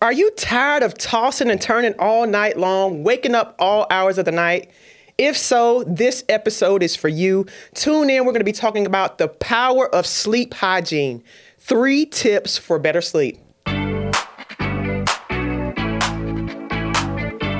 Are you tired of tossing and turning all night long, waking up all hours of the night? If so, this episode is for you. Tune in. We're going to be talking about the power of sleep hygiene. 3 tips for better sleep.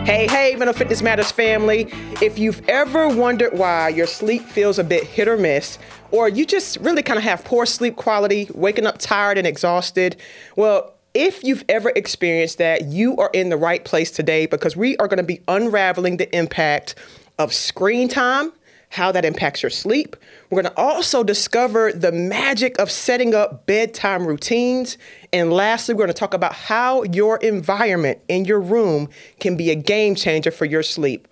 Hey, Mental Fitness Matters family. If you've ever wondered why your sleep feels a bit hit or miss, or you just really kind of have poor sleep quality, waking up tired and exhausted, well, if you've ever experienced that, you are in the right place today because we are going to be unraveling the impact of screen time, how that impacts your sleep. We're going to also discover the magic of setting up bedtime routines. And lastly, we're going to talk about how your environment in your room can be a game changer for your sleep.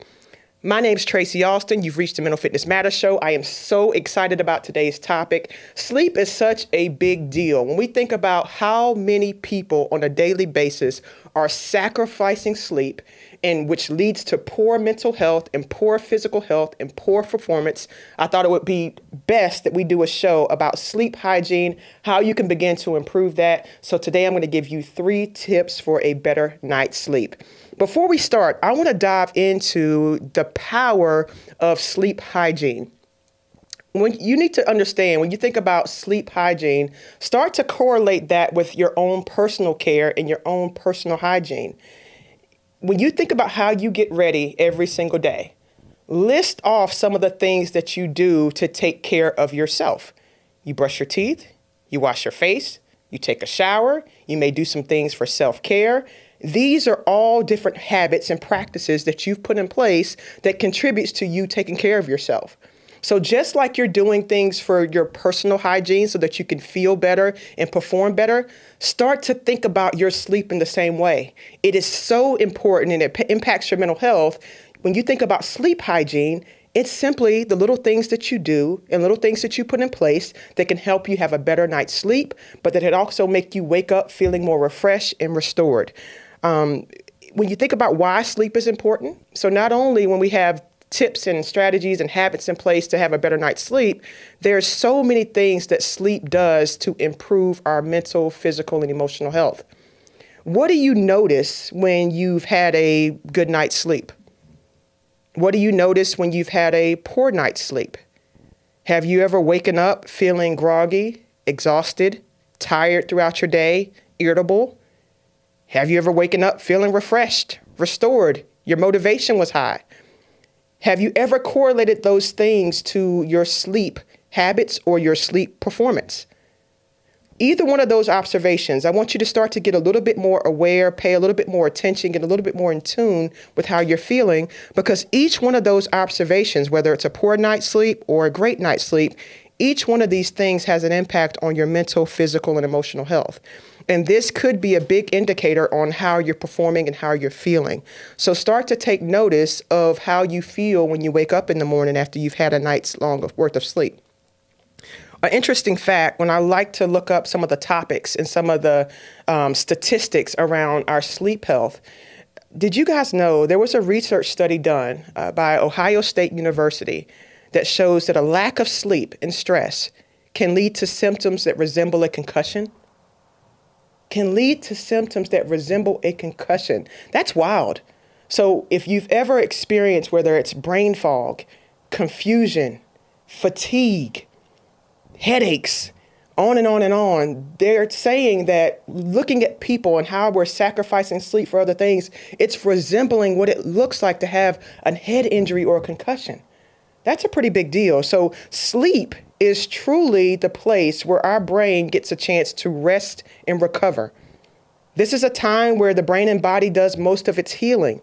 My name's Tracy Alston. You've reached the Mental Fitness Matters show. I am so excited about today's topic. Sleep is such a big deal. When we think about how many people on a daily basis are sacrificing sleep, and which leads to poor mental health and poor physical health and poor performance, I thought it would be best that we do a show about sleep hygiene, how you can begin to improve that. So today I'm going to give you 3 tips for a better night's sleep. Before we start, I want to dive into the power of sleep hygiene. You need to understand, when you think about sleep hygiene, start to correlate that with your own personal care and your own personal hygiene. When you think about how you get ready every single day, list off some of the things that you do to take care of yourself. You brush your teeth, you wash your face, you take a shower, you may do some things for self-care. These are all different habits and practices that you've put in place that contributes to you taking care of yourself. So just like you're doing things for your personal hygiene so that you can feel better and perform better, start to think about your sleep in the same way. It is so important and it impacts your mental health. When you think about sleep hygiene, it's simply the little things that you do and little things that you put in place that can help you have a better night's sleep, but that it also make you wake up feeling more refreshed and restored. When you think about why sleep is important, so not only when we have tips and strategies and habits in place to have a better night's sleep, there's so many things that sleep does to improve our mental, physical, and emotional health. What do you notice when you've had a good night's sleep? What do you notice when you've had a poor night's sleep? Have you ever waken up feeling groggy, exhausted, tired throughout your day, irritable? Have you ever waken up feeling refreshed, restored? Your motivation was high. Have you ever correlated those things to your sleep habits or your sleep performance? Either one of those observations, I want you to start to get a little bit more aware, pay a little bit more attention, get a little bit more in tune with how you're feeling, because each one of those observations, whether it's a poor night's sleep or a great night's sleep, each one of these things has an impact on your mental, physical, and emotional health. And this could be a big indicator on how you're performing and how you're feeling. So start to take notice of how you feel when you wake up in the morning after you've had a night's worth of sleep. An interesting fact, when I like to look up some of the topics and some of the statistics around our sleep health, did you guys know there was a research study done by Ohio State University that shows that a lack of sleep and stress can lead to symptoms that resemble a concussion? That's wild. So if you've ever experienced, whether it's brain fog, confusion, fatigue, headaches, on and on and on, they're saying that looking at people and how we're sacrificing sleep for other things, it's resembling what it looks like to have a head injury or a concussion. That's a pretty big deal. So sleep is truly the place where our brain gets a chance to rest and recover. This is a time where the brain and body does most of its healing.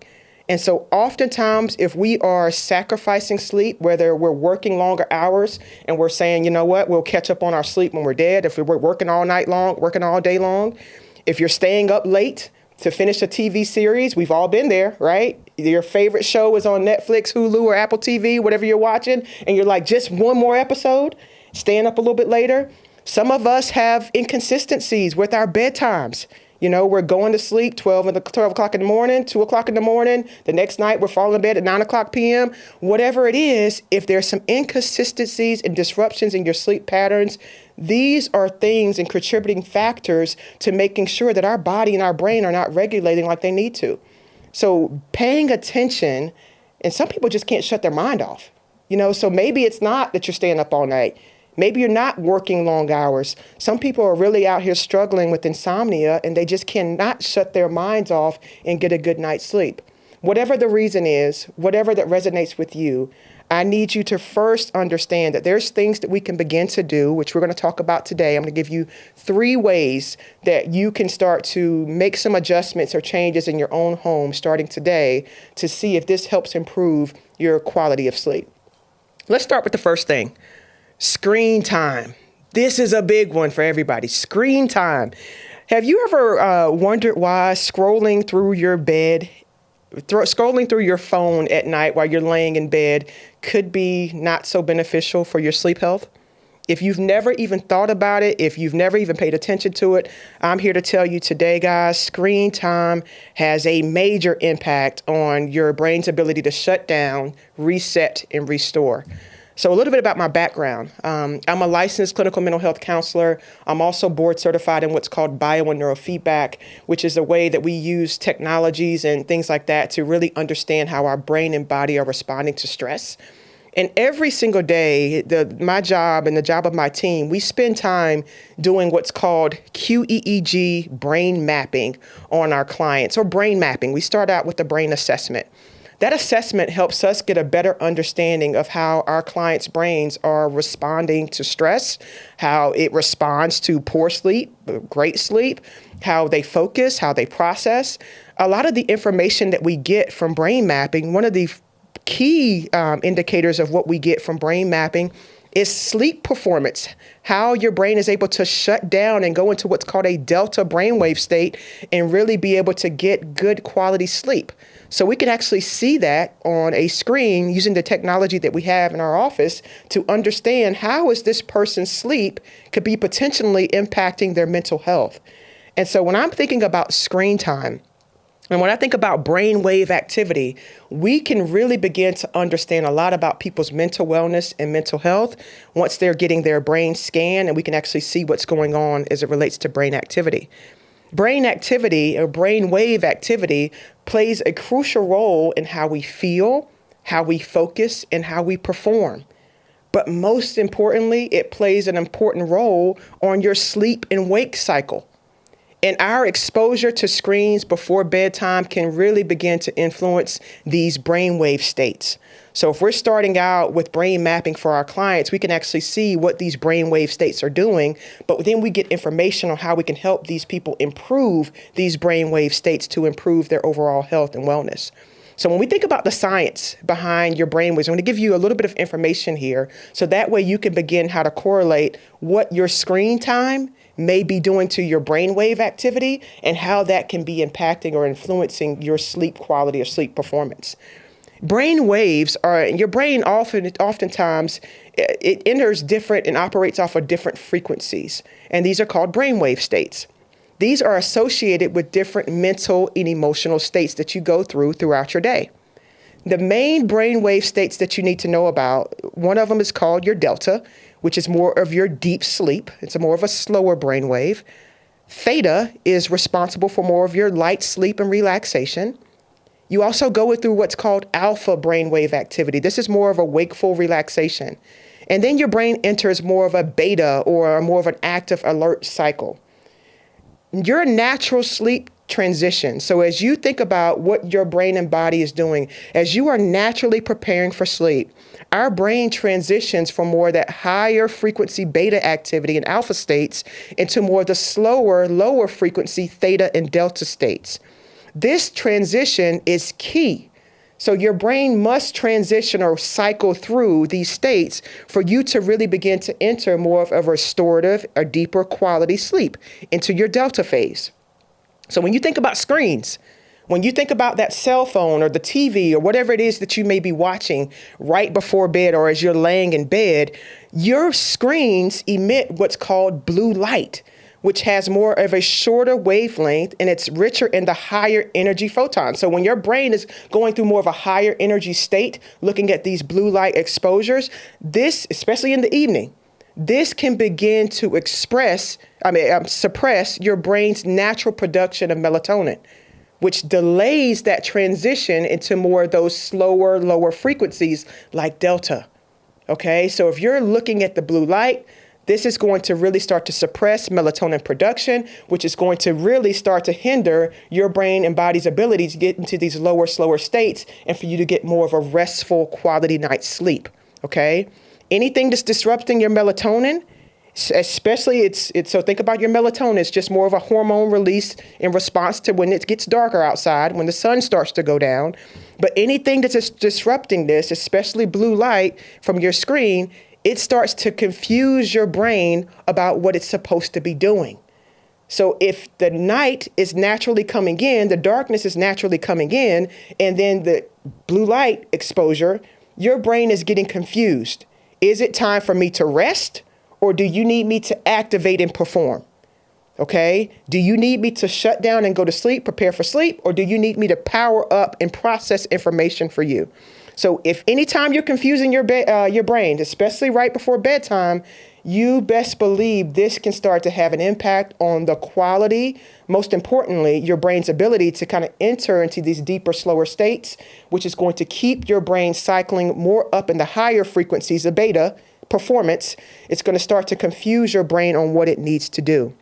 And so oftentimes, if we are sacrificing sleep, whether we're working longer hours and we're saying, you know what, we'll catch up on our sleep when we're dead, if we're working all night long, working all day long, if you're staying up late to finish a TV series, we've all been there, right? Your favorite show is on Netflix, Hulu, or Apple TV, whatever you're watching, and you're like, just one more episode, staying up a little bit later. Some of us have inconsistencies with our bedtimes. We're going to sleep 12 o'clock in the morning, 2 o'clock in the morning. The next night, we're falling in bed at 9 o'clock p.m. Whatever it is, if there's some inconsistencies and disruptions in your sleep patterns, these are things and contributing factors to making sure that our body and our brain are not regulating like they need to. So paying attention, and some people just can't shut their mind off. So maybe it's not that you're staying up all night. Maybe you're not working long hours. Some people are really out here struggling with insomnia, and they just cannot shut their minds off and get a good night's sleep. Whatever the reason is, whatever that resonates with you, I need you to first understand that there's things that we can begin to do, which we're going to talk about today. I'm going to give you 3 ways that you can start to make some adjustments or changes in your own home starting today to see if this helps improve your quality of sleep. Let's start with the first thing. Screen time. This is a big one for everybody. Screen time. Have you ever wondered why scrolling through your phone at night while you're laying in bed could be not so beneficial for your sleep health? If you've never even thought about it, if you've never even paid attention to it, I'm here to tell you today, guys, screen time has a major impact on your brain's ability to shut down, reset, and restore. So a little bit about my background. I'm a licensed clinical mental health counselor. I'm also board certified in what's called bio and neurofeedback, which is a way that we use technologies and things like that to really understand how our brain and body are responding to stress. And every single day, my job and the job of my team, we spend time doing what's called QEEG brain mapping on our clients, or brain mapping. We start out with the brain assessment. That assessment helps us get a better understanding of how our clients' brains are responding to stress, how it responds to poor sleep, great sleep, how they focus, how they process. A lot of the information that we get from brain mapping, one of the key indicators of what we get from brain mapping is sleep performance, how your brain is able to shut down and go into what's called a delta brainwave state and really be able to get good quality sleep. So we can actually see that on a screen using the technology that we have in our office to understand how is this person's sleep could be potentially impacting their mental health. And so when I'm thinking about screen time, and when I think about brainwave activity, we can really begin to understand a lot about people's mental wellness and mental health once they're getting their brain scanned, and we can actually see what's going on as it relates to brain activity. Brain activity or brainwave activity plays a crucial role in how we feel, how we focus, and how we perform. But most importantly, it plays an important role on your sleep and wake cycle. And our exposure to screens before bedtime can really begin to influence these brainwave states. So if we're starting out with brain mapping for our clients, we can actually see what these brainwave states are doing, but then we get information on how we can help these people improve these brainwave states to improve their overall health and wellness. So when we think about the science behind your brainwaves, I'm going to give you a little bit of information here, so that way you can begin how to correlate what your screen time may be doing to your brainwave activity and how that can be impacting or influencing your sleep quality or sleep performance. Brain waves are, your brain oftentimes, it enters different and operates off of different frequencies, and these are called brainwave states. These are associated with different mental and emotional states that you go throughout your day. The main brainwave states that you need to know about, one of them is called your delta, which is more of your deep sleep. It's more of a slower brainwave. Theta is responsible for more of your light sleep and relaxation. You also go through what's called alpha brainwave activity. This is more of a wakeful relaxation. And then your brain enters more of a beta or more of an active alert cycle. Your natural sleep transition. So as you think about what your brain and body is doing, as you are naturally preparing for sleep, our brain transitions from more of that higher frequency beta activity and alpha states into more of the slower, lower frequency theta and delta states. This transition is key. So your brain must transition or cycle through these states for you to really begin to enter more of a restorative or deeper quality sleep into your delta phase. So when you think about screens, when you think about that cell phone or the TV or whatever it is that you may be watching right before bed or as you're laying in bed, your screens emit what's called blue light, which has more of a shorter wavelength and it's richer in the higher energy photons. So when your brain is going through more of a higher energy state, looking at these blue light exposures, this, especially in the evening, this can begin to suppress your brain's natural production of melatonin, which delays that transition into more of those slower, lower frequencies like delta. Okay, so if you're looking at the blue light, this is going to really start to suppress melatonin production, which is going to really start to hinder your brain and body's ability to get into these lower, slower states and for you to get more of a restful quality night's sleep. Okay, anything that's disrupting your melatonin, especially so think about your melatonin. It's just more of a hormone release in response to when it gets darker outside, when the sun starts to go down. But anything that's disrupting this, especially blue light from your screen, it starts to confuse your brain about what it's supposed to be doing. So if the night is naturally coming in, the darkness is naturally coming in, and then the blue light exposure, your brain is getting confused. Is it time for me to rest? Or do you need me to activate and perform? Okay. Do you need me to shut down and go to sleep, prepare for sleep? Or do you need me to power up and process information for you? So if anytime you're confusing your brain, especially right before bedtime, you best believe this can start to have an impact on the quality, most importantly, your brain's ability to kind of enter into these deeper, slower states, which is going to keep your brain cycling more up in the higher frequencies of beta performance. It's going to start to confuse your brain on what it needs to do.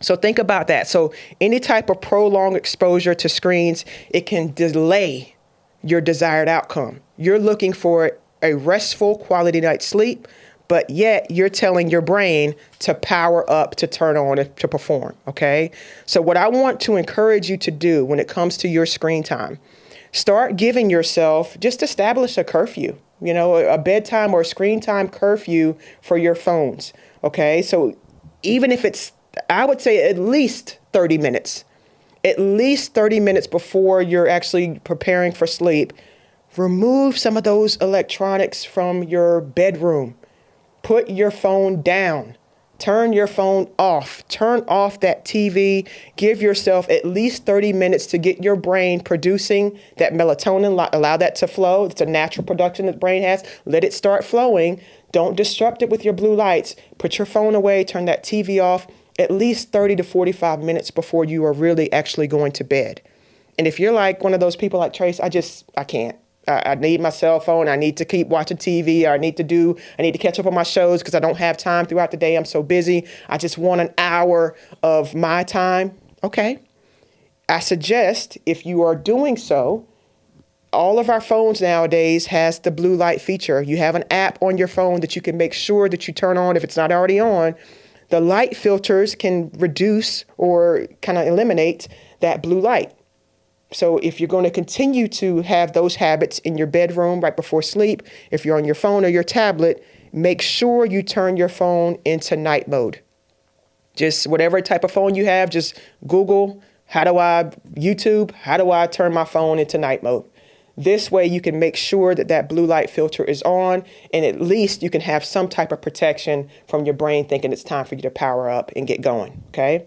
So think about that. So any type of prolonged exposure to screens, it can delay your desired outcome. You're looking for a restful quality night's sleep, but yet you're telling your brain to power up, to turn on, to perform. Okay. So what I want to encourage you to do when it comes to your screen time, start giving yourself, just establish a curfew. A bedtime or a screen time curfew for your phones. Okay. So even if it's, I would say at least 30 minutes before you're actually preparing for sleep, remove some of those electronics from your bedroom. Put your phone down. Turn your phone off. Turn off that TV. Give yourself at least 30 minutes to get your brain producing that melatonin. Allow that to flow. It's a natural production that the brain has. Let it start flowing. Don't disrupt it with your blue lights. Put your phone away. Turn that TV off at least 30 to 45 minutes before you are really actually going to bed. And if you're like one of those people like Trace, I can't. I need my cell phone. I need to keep watching TV. I need to catch up on my shows because I don't have time throughout the day. I'm so busy. I just want an hour of my time. Okay. I suggest if you are doing so, all of our phones nowadays has the blue light feature. You have an app on your phone that you can make sure that you turn on if it's not already on. The light filters can reduce or kind of eliminate that blue light. So if you're going to continue to have those habits in your bedroom right before sleep, if you're on your phone or your tablet, make sure you turn your phone into night mode. Just whatever type of phone you have, just Google, how do I turn my phone into night mode? This way you can make sure that blue light filter is on, and at least you can have some type of protection from your brain thinking it's time for you to power up and get going, okay?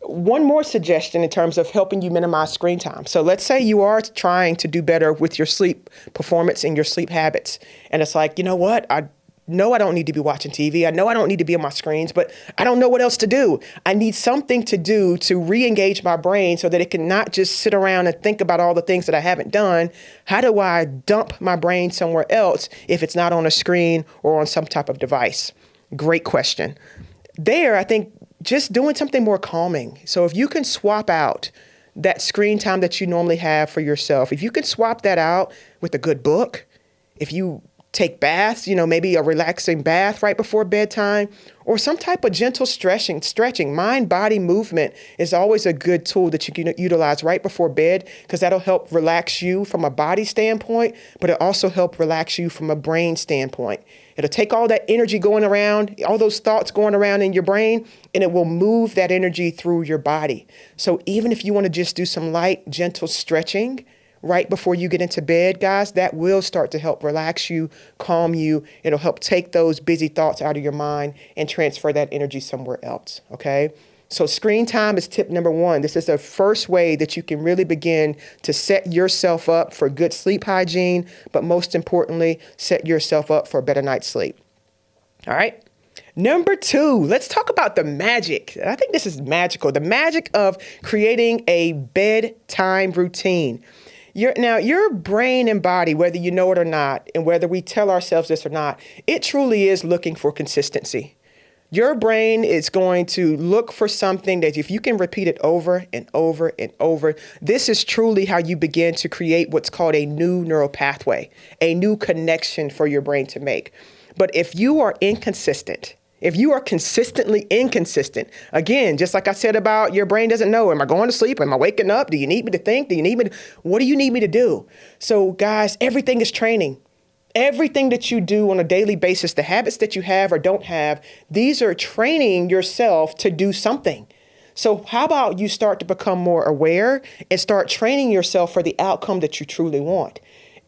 One more suggestion in terms of helping you minimize screen time. So let's say you are trying to do better with your sleep performance and your sleep habits. And it's like, you know what? I know I don't need to be watching TV. I know I don't need to be on my screens, but I don't know what else to do. I need something to do to re-engage my brain so that it can not just sit around and think about all the things that I haven't done. How do I dump my brain somewhere else if it's not on a screen or on some type of device? Great question. There, I think just doing something more calming. So if you can swap out that screen time that you normally have for yourself, if you can swap that out with a good book, if you take baths, maybe a relaxing bath right before bedtime, or some type of gentle stretching, mind-body movement is always a good tool that you can utilize right before bed because that'll help relax you from a body standpoint, but it also help relax you from a brain standpoint. It'll take all that energy going around, all those thoughts going around in your brain, and it will move that energy through your body. So even if you want to just do some light, gentle stretching right before you get into bed, guys, that will start to help relax you, calm you. It'll help take those busy thoughts out of your mind and transfer that energy somewhere else, okay? So screen time is tip number one. This is the first way that you can really begin to set yourself up for good sleep hygiene, but most importantly, set yourself up for a better night's sleep. All right. Number two, let's talk about the magic. I think this is magical. The magic of creating a bedtime routine. Your brain and body, whether you know it or not, and whether we tell ourselves this or not, it truly is looking for consistency. Your brain is going to look for something that if you can repeat it over and over and over, this is truly how you begin to create what's called a new neural pathway, a new connection for your brain to make. But if you are inconsistent, if you are consistently inconsistent, again, just like I said about your brain doesn't know, am I going to sleep? Am I waking up? Do you need me to think? What do you need me to do? So guys, everything is training. Everything that you do on a daily basis, the habits that you have or don't have, these are training yourself to do something. So how about you start to become more aware and start training yourself for the outcome that you truly want?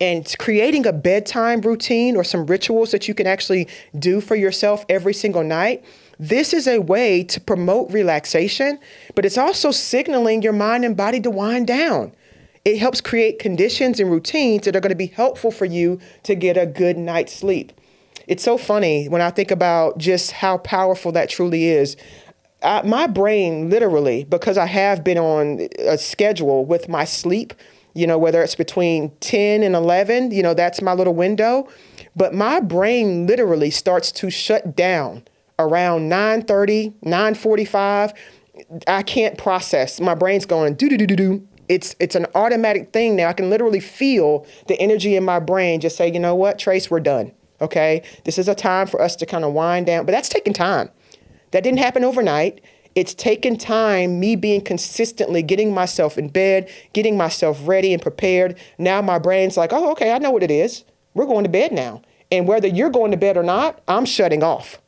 And creating a bedtime routine or some rituals that you can actually do for yourself every single night. This is a way to promote relaxation, but it's also signaling your mind and body to wind down. It helps create conditions and routines that are going to be helpful for you to get a good night's sleep. It's so funny when I think about just how powerful that truly is. My brain literally, because I have been on a schedule with my sleep, whether it's between 10 and 11, that's my little window. But my brain literally starts to shut down around 9:30, 9:45. I can't process. My brain's going do-do-do-do-do. It's an automatic thing now. I can literally feel the energy in my brain just say, you know what, Trace, we're done. Okay. This is a time for us to kind of wind down, but that's taking time. That didn't happen overnight. It's taken time, me being consistently getting myself in bed, getting myself ready and prepared. Now my brain's like, oh, okay, I know what it is. We're going to bed now. And whether you're going to bed or not, I'm shutting off.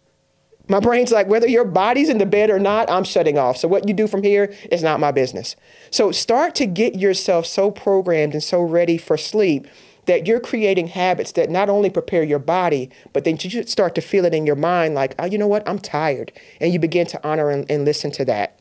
My brain's like, whether your body's in the bed or not, I'm shutting off. So what you do from here is not my business. So start to get yourself so programmed and so ready for sleep that you're creating habits that not only prepare your body, but then you should start to feel it in your mind like, oh, you know what, I'm tired. And you begin to honor and listen to that.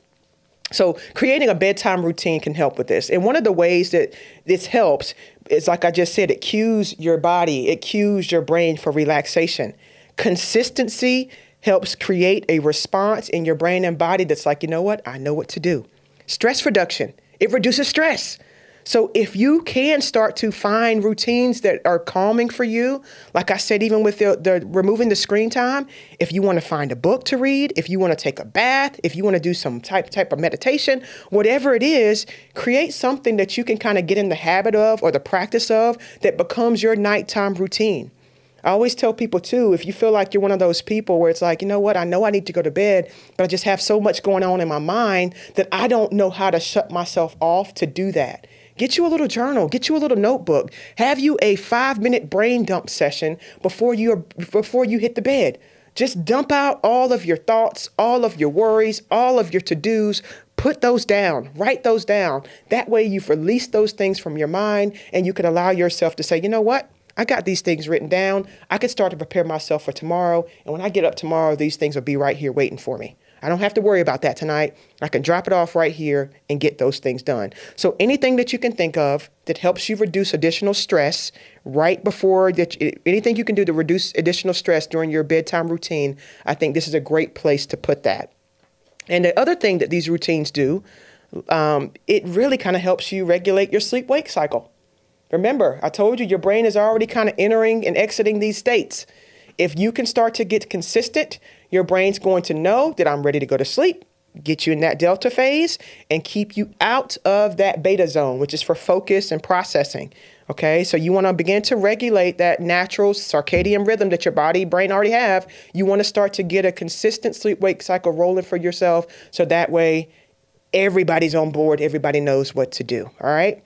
So creating a bedtime routine can help with this. And one of the ways that this helps is, like I just said, it cues your body, it cues your brain for relaxation. Consistency helps create a response in your brain and body that's like, you know what, I know what to do. Stress reduction, it reduces stress. So if you can start to find routines that are calming for you, like I said, even with the removing the screen time, if you want to find a book to read, if you want to take a bath, if you want to do some type of meditation, whatever it is, create something that you can kind of get in the habit of or the practice of that becomes your nighttime routine. I always tell people too, if you feel like you're one of those people where it's like, you know what, I know I need to go to bed, but I just have so much going on in my mind that I don't know how to shut myself off to do that. Get you a little journal, get you a little notebook, have you a 5-minute brain dump session before you hit the bed. Just dump out all of your thoughts, all of your worries, all of your to-dos. Put those down, write those down. That way you've released those things from your mind and you can allow yourself to say, you know what? I got these things written down. I can start to prepare myself for tomorrow. And when I get up tomorrow, these things will be right here waiting for me. I don't have to worry about that tonight. I can drop it off right here and get those things done. So anything that you can think of that helps you reduce additional stress right before that, anything you can do to reduce additional stress during your bedtime routine, I think this is a great place to put that. And the other thing that these routines do, it really kind of helps you regulate your sleep-wake cycle. Remember, I told you your brain is already kind of entering and exiting these states. If you can start to get consistent, your brain's going to know that I'm ready to go to sleep, get you in that delta phase, and keep you out of that beta zone, which is for focus and processing. Okay, so you want to begin to regulate that natural circadian rhythm that your body, brain already have. You want to start to get a consistent sleep-wake cycle rolling for yourself, so that way everybody's on board, everybody knows what to do. All right.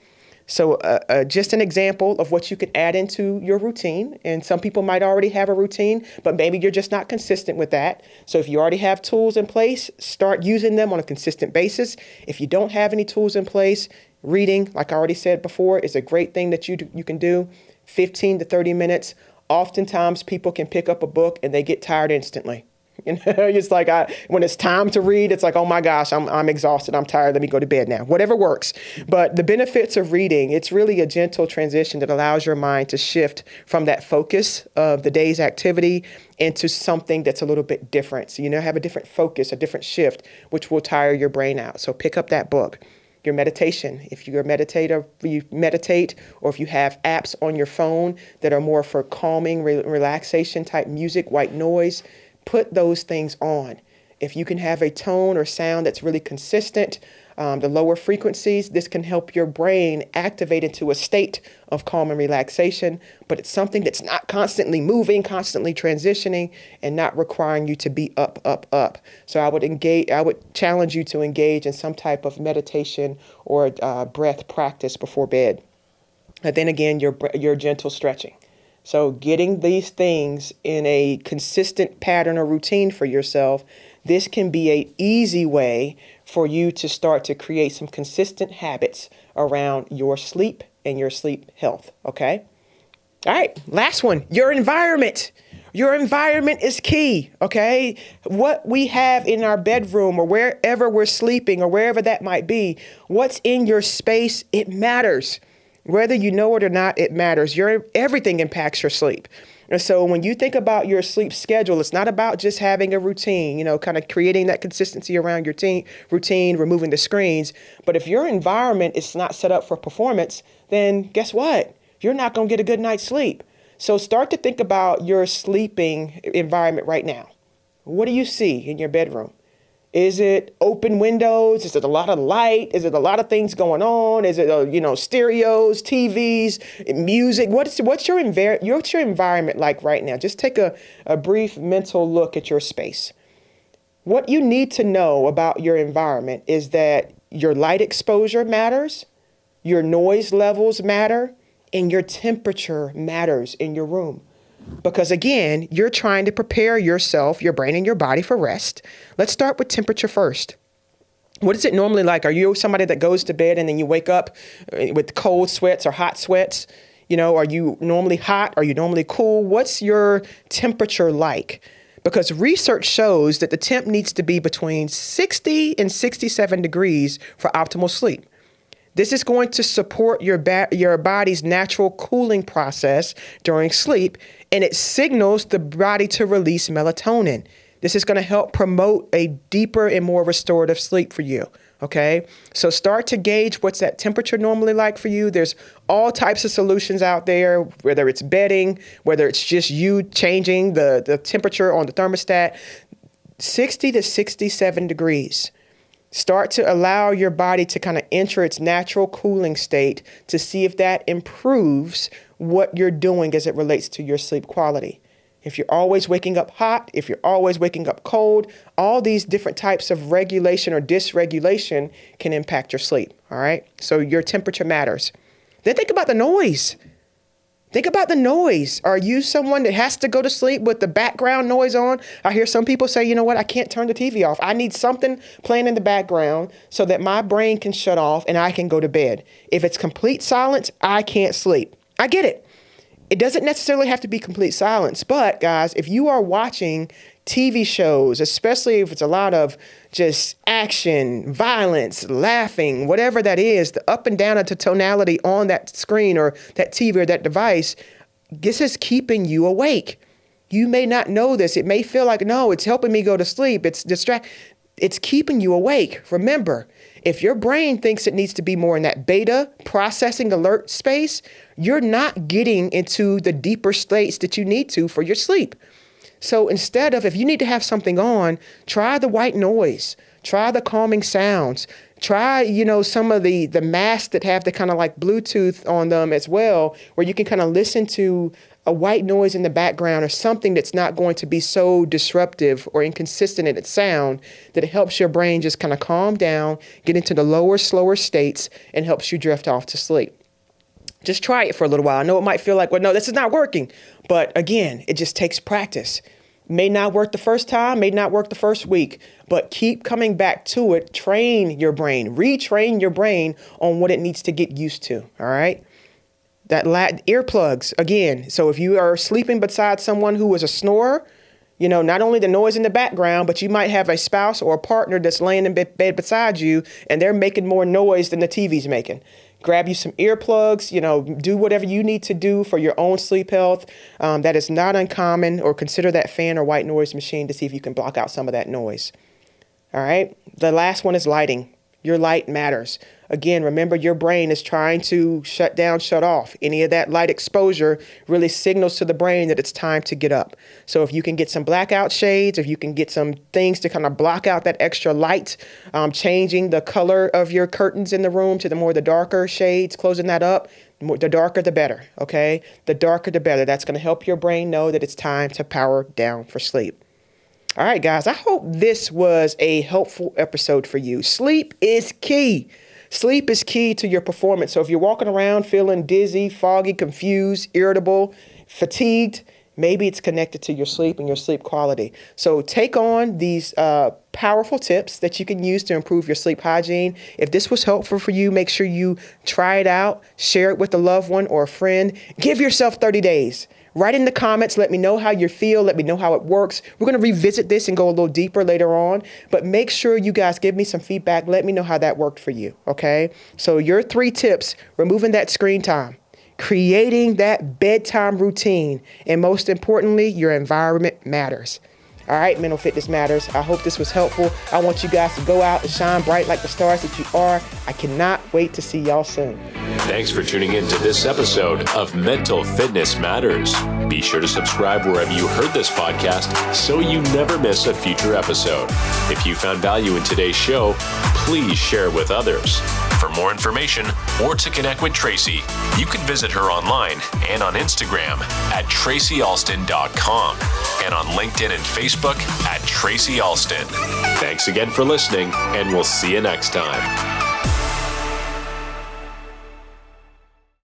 So just an example of what you can add into your routine. And some people might already have a routine, but maybe you're just not consistent with that. So if you already have tools in place, start using them on a consistent basis. If you don't have any tools in place, Reading, like I already said before, is a great thing that you can do. 15 to 30 minutes. Oftentimes people can pick up a book and they get tired instantly. It's like when it's time to read, it's like, oh my gosh, I'm exhausted. I'm tired. Let me go to bed now. Whatever works. But the benefits of reading, it's really a gentle transition that allows your mind to shift from that focus of the day's activity into something that's a little bit different. So, have a different focus, a different shift, which will tire your brain out. So pick up that book. Your meditation, if you're a meditator, you meditate, or if you have apps on your phone that are more for calming, relaxation type music, white noise, put those things on. If you can have a tone or sound that's really consistent, the lower frequencies, this can help your brain activate into a state of calm and relaxation, but it's something that's not constantly moving, constantly transitioning, and not requiring you to be up, up, up. So I would challenge you to engage in some type of meditation or breath practice before bed. And then again, your gentle stretching. So getting these things in a consistent pattern or routine for yourself, this can be an easy way for you to start to create some consistent habits around your sleep and your sleep health, okay? All right, last one, your environment. Your environment is key, okay? What we have in our bedroom or wherever we're sleeping or wherever that might be, what's in your space, it matters. Whether you know it or not, it matters. Everything impacts your sleep. And so when you think about your sleep schedule, it's not about just having a routine, kind of creating that consistency around your routine, removing the screens. But if your environment is not set up for performance, then guess what? You're not going to get a good night's sleep. So start to think about your sleeping environment right now. What do you see in your bedroom? Is it open windows? Is it a lot of light? Is it a lot of things going on? Is it, stereos, TVs, music? What's your environment like right now? Just take a brief mental look at your space. What you need to know about your environment is that your light exposure matters, your noise levels matter, and your temperature matters in your room. Because again, you're trying to prepare yourself, your brain and your body for rest. Let's start with temperature first. What is it normally like? Are you somebody that goes to bed and then you wake up with cold sweats or hot sweats? Are you normally hot? Are you normally cool? What's your temperature like? Because research shows that the temp needs to be between 60 and 67 degrees for optimal sleep. This is going to support your body's natural cooling process during sleep, and it signals the body to release melatonin. This is going to help promote a deeper and more restorative sleep for you, okay? So start to gauge what's that temperature normally like for you. There's all types of solutions out there, whether it's bedding, whether it's just you changing the temperature on the thermostat, 60 to 67 degrees. Start to allow your body to kind of enter its natural cooling state to see if that improves what you're doing as it relates to your sleep quality. If you're always waking up hot, if you're always waking up cold, all these different types of regulation or dysregulation can impact your sleep, all right? So your temperature matters. Then think about the noise. Think about the noise. Are you someone that has to go to sleep with the background noise on? I hear some people say, you know what, I can't turn the TV off. I need something playing in the background so that my brain can shut off and I can go to bed. If it's complete silence, I can't sleep. I get it. It doesn't necessarily have to be complete silence, but guys, if you are watching TV shows, especially if it's a lot of just action, violence, laughing, whatever that is, the up and down of the tonality on that screen or that TV or that device, this is keeping you awake. You may not know this. It may feel like, no, it's helping me go to sleep. It's keeping you awake. Remember, if your brain thinks it needs to be more in that beta processing alert space, you're not getting into the deeper states that you need to for your sleep. So instead of, if you need to have something on, try the white noise, try the calming sounds, try, some of the masks that have the kind of like Bluetooth on them as well, where you can kind of listen to a white noise in the background or something that's not going to be so disruptive or inconsistent in its sound that it helps your brain just kind of calm down, get into the lower, slower states, and helps you drift off to sleep. Just try it for a little while. I know it might feel like, well, no, this is not working. But again, it just takes practice. May not work the first time, may not work the first week. but keep coming back to it. Train your brain, retrain your brain on what it needs to get used to. All right. Earplugs again. So if you are sleeping beside someone who is a snorer, not only the noise in the background, but you might have a spouse or a partner that's laying in bed beside you and they're making more noise than the TV's making. Grab you some earplugs, do whatever you need to do for your own sleep health. That is not uncommon, or consider that fan or white noise machine to see if you can block out some of that noise. All right. The last one is lighting. Your light matters. Again, remember, your brain is trying to shut down, shut off. Any of that light exposure really signals to the brain that it's time to get up. So if you can get some blackout shades, if you can get some things to kind of block out that extra light, changing the color of your curtains in the room to the darker shades, closing that up, the darker the better, okay? The darker the better. That's going to help your brain know that it's time to power down for sleep. All right, guys, I hope this was a helpful episode for you. Sleep is key. Sleep is key to your performance. So if you're walking around feeling dizzy, foggy, confused, irritable, fatigued, maybe it's connected to your sleep and your sleep quality. So take on these powerful tips that you can use to improve your sleep hygiene. If this was helpful for you, make sure you try it out, share it with a loved one or a friend. Give yourself 30 days. Write in the comments. Let me know how you feel. Let me know how it works. We're going to revisit this and go a little deeper later on. But make sure you guys give me some feedback. Let me know how that worked for you. Okay. So your 3 tips: removing that screen time, creating that bedtime routine, and most importantly, your environment matters. All right, Mental Fitness Matters. I hope this was helpful. I want you guys to go out and shine bright like the stars that you are. I cannot wait to see y'all soon. Thanks for tuning in to this episode of Mental Fitness Matters. Be sure to subscribe wherever you heard this podcast so you never miss a future episode. If you found value in today's show, please share it with others. For more information or to connect with Tracy, you can visit her online and on Instagram at tracyalston.com and on LinkedIn and Facebook at Tracy Alston. Thanks again for listening, and we'll see you next time.